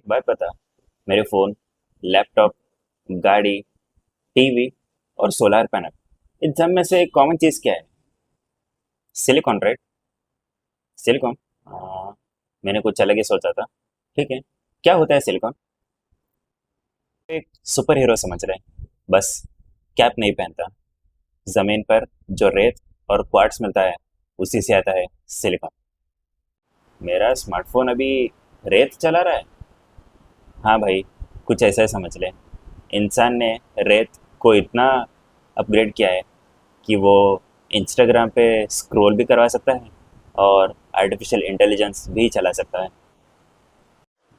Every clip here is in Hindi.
भाई पता, मेरे फ़ोन, लैपटॉप, गाड़ी, टीवी और सोलार पैनल, इन सब में से एक कॉमन चीज़ क्या है? Silicon, right? सिलिकॉन। हाँ, मैंने कुछ अलग ही सोचा था। ठीक है, क्या होता है सिलिकॉन? एक सुपर हीरो समझ रहे हैं, बस कैप नहीं पहनता। ज़मीन पर जो रेत और क्वार्ट्स मिलता है, उसी से आता है सिलिकॉन। मेरा स्मार्टफोन अभी रेत चला रहा है। हाँ भाई, कुछ ऐसा ही समझ ले। इंसान ने रेत को इतना अपग्रेड किया है कि वो इंस्टाग्राम पे स्क्रॉल भी करवा सकता है और आर्टिफिशियल इंटेलिजेंस भी चला सकता है।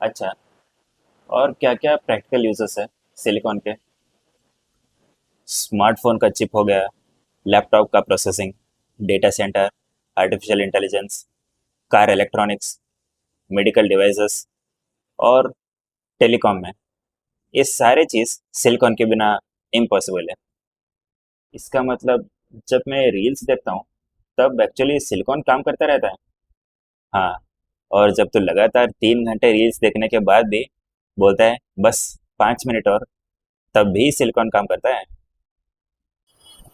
अच्छा, और क्या क्या प्रैक्टिकल यूजेस है सिलिकॉन के? स्मार्टफोन का चिप हो गया, लैपटॉप का processing, data centre, artificial intelligence, car electronics, medical devices और टेलीकॉम में ये सारे चीज़ सिलिकॉन के बिना इम्पॉसिबल है। इसका मतलब जब मैं रील्स देखता हूँ तब एक्चुअली सिलिकॉन काम करता रहता है। हाँ, और जब तू लगातार 3 घंटे रील्स देखने के बाद भी बोलता है बस 5 मिनट और, तब भी सिलिकॉन काम करता है।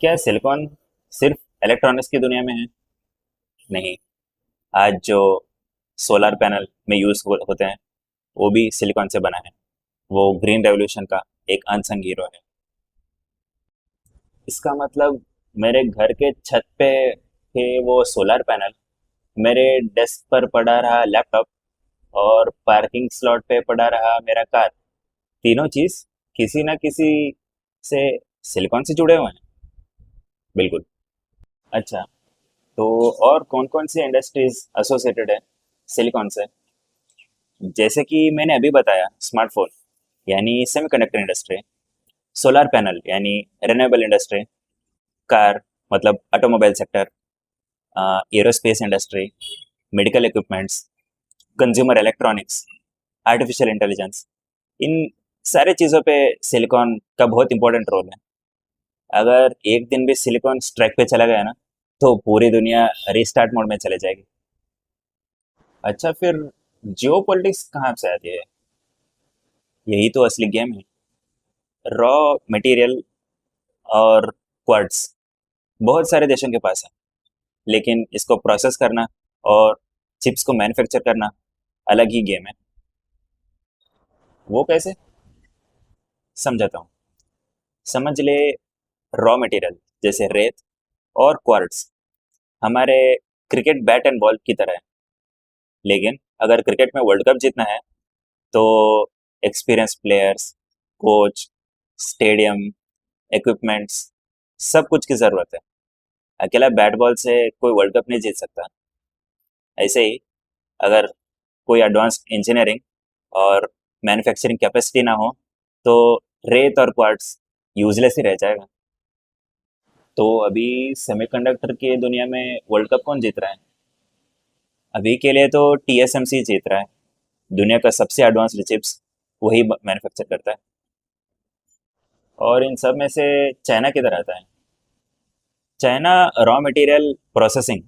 क्या सिलिकॉन सिर्फ इलेक्ट्रॉनिक्स की दुनिया में है? नहीं, आज जो सोलर पैनल में यूज होते हैं वो भी सिलिकॉन से बना है। वो ग्रीन रेवोल्यूशन का एक अनसंग हीरो है। इसका मतलब मेरे घर के छत पे थे वो सोलर पैनल, मेरे डेस्क पर पड़ा रहा लैपटॉप और पार्किंग स्लॉट पे पड़ा रहा मेरा कार। तीनों चीज किसी ना किसी से सिलिकॉन से जुड़े हुए हैं। बिल्कुल। अच्छा, तो और कौन कौन सी इंडस्ट्रीज एसोसिएटेड है सिलिकॉन से? जैसे कि मैंने अभी बताया, स्मार्टफोन यानी सेमीकंडक्टर इंडस्ट्री, सोलर पैनल यानी रिन्यूएबल इंडस्ट्री, कार मतलब automobile sector, aerospace industry, medical equipments, consumer electronics, artificial intelligence, इन सारे चीज़ों पे सिलिकॉन का बहुत इंपॉर्टेंट रोल है। अगर एक दिन भी सिलिकॉन स्ट्राइक पे चला गया ना, तो पूरी दुनिया रीस्टार्ट मोड में चले जाएगी। अच्छा, फिर जियो पॉलिटिक्स कहाँ से आती है? यही तो असली गेम है। रॉ मटेरियल और क्वार्ट्स बहुत सारे देशों के पास है, लेकिन इसको प्रोसेस करना और चिप्स को मैन्युफैक्चर करना अलग ही गेम है। वो कैसे? समझाता हूँ। समझ ले, रॉ मटेरियल जैसे रेत और क्वार्ट्स हमारे क्रिकेट बैट एंड बॉल की तरह है। लेकिन अगर क्रिकेट में वर्ल्ड कप जीतना है तो experience players, coach, stadium, equipments, सब कुछ की ज़रूरत है। अकेला बैट बॉल से कोई वर्ल्ड कप नहीं जीत सकता। ऐसे ही अगर कोई एडवांस्ड इंजीनियरिंग और मैन्युफैक्चरिंग कैपेसिटी ना हो तो रेत और क्वार्ट्स यूजलेस ही रह जाएगा। तो अभी सेमीकंडक्टर की दुनिया में वर्ल्ड कप कौन जीत रहा है? अभी के लिए तो टीएसएमसी जीत रहा है। दुनिया का सबसे एडवांस्ड चिप्स वही मैन्युफैक्चर करता है। और इन सब में से चाइना किधर आता है? चाइना रॉ मटेरियल प्रोसेसिंग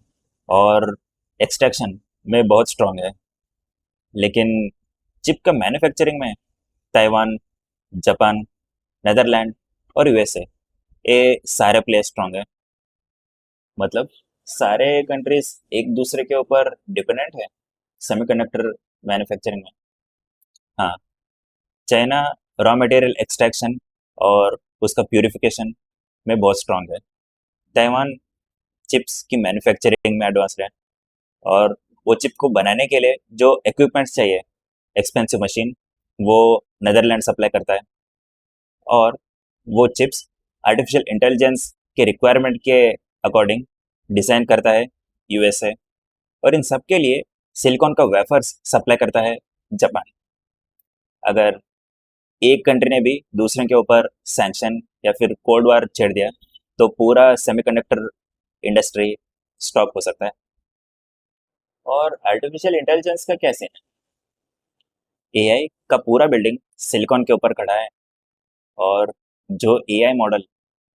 और एक्सट्रैक्शन में बहुत स्ट्रांग है, लेकिन चिप का मैन्युफैक्चरिंग में ताइवान, जापान, नेदरलैंड और यूएसए, ये सारे प्लेयर स्ट्रांग है। मतलब सारे कंट्रीज एक दूसरे के ऊपर डिपेंडेंट है सेमीकंडक्टर मैन्युफैक्चरिंग में। हाँ, चाइना रॉ मटेरियल एक्सट्रैक्शन और उसका प्यूरिफिकेशन में बहुत स्ट्रांग है। ताइवान चिप्स की मैन्युफैक्चरिंग में एडवांस्ड है। और वो चिप को बनाने के लिए जो इक्विपमेंट्स चाहिए, एक्सपेंसिव मशीन, वो नेदरलैंड सप्लाई करता है। और वो चिप्स आर्टिफिशियल इंटेलिजेंस के रिक्वायरमेंट के अकॉर्डिंग डिज़ाइन करता है यूएसए। और इन सब के लिए सिलिकॉन का वेफर्स सप्लाई करता है जापान। अगर एक कंट्री ने भी दूसरे के ऊपर सैंक्शन या फिर कोल्ड वार छेड़ दिया तो पूरा सेमीकंडक्टर इंडस्ट्री स्टॉप हो सकता है। और आर्टिफिशियल इंटेलिजेंस का क्या सीन है? एआई का पूरा बिल्डिंग सिलिकॉन के ऊपर खड़ा है। और जो एआई मॉडल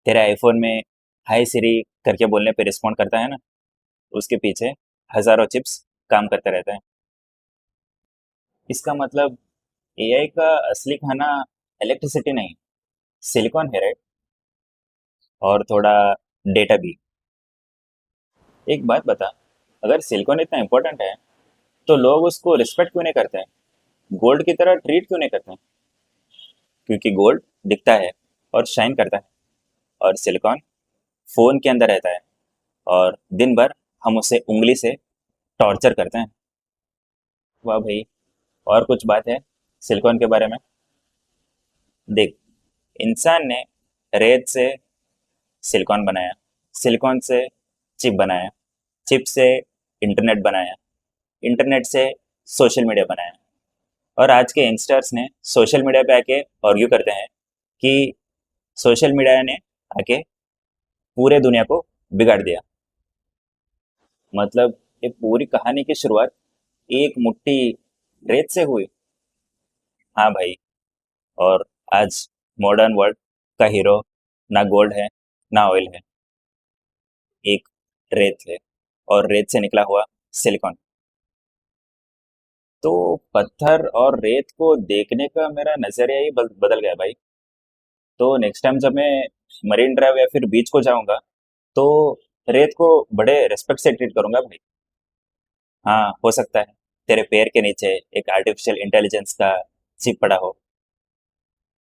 तेरे आईफोन में हाय सिरी करके बोलने पे रिस्पॉन्ड करता है ना, उसके पीछे हजारों चिप्स काम करते रहते हैं। इसका मतलब एआई का असली खाना इलेक्ट्रिसिटी नहीं, सिलिकॉन है, राइट? और थोड़ा डेटा भी। एक बात बता, अगर सिलिकॉन इतना इंपॉर्टेंट है तो लोग उसको रिस्पेक्ट क्यों नहीं करते हैं? गोल्ड की तरह ट्रीट क्यों नहीं करते हैं? क्योंकि गोल्ड दिखता है और शाइन करता है, और सिलिकॉन फोन के अंदर रहता है, और दिन भर हम उसे उंगली से टॉर्चर करते हैं। वाह भाई। और कुछ बात है सिलिकॉन के बारे में? देख, इंसान ने रेत से सिलिकॉन बनाया, सिलिकॉन से चिप बनाया, चिप से इंटरनेट बनाया, इंटरनेट से सोशल मीडिया बनाया, और आज के यंगस्टर्स ने सोशल मीडिया पे आके आर्ग्यू करते हैं कि सोशल मीडिया ने आके पूरे दुनिया को बिगाड़ दिया। मतलब ये पूरी कहानी की शुरुआत एक मुट्ठी रेत से हुई। हाँ भाई। और आज मॉडर्न वर्ल्ड का हीरो ना गोल्ड है, ना ऑयल है, एक रेत है, और रेत से निकला हुआ सिलिकॉन। तो पत्थर और रेत को देखने का मेरा नजरिया ही बदल गया भाई। तो नेक्स्ट टाइम जब मैं मरीन ड्राइव या फिर बीच को जाऊंगा तो रेत को बड़े रेस्पेक्ट से ट्रीट करूंगा भाई। हाँ, हो सकता है तेरे पैर के नीचे एक आर्टिफिशियल इंटेलिजेंस का चिप पड़ा हो,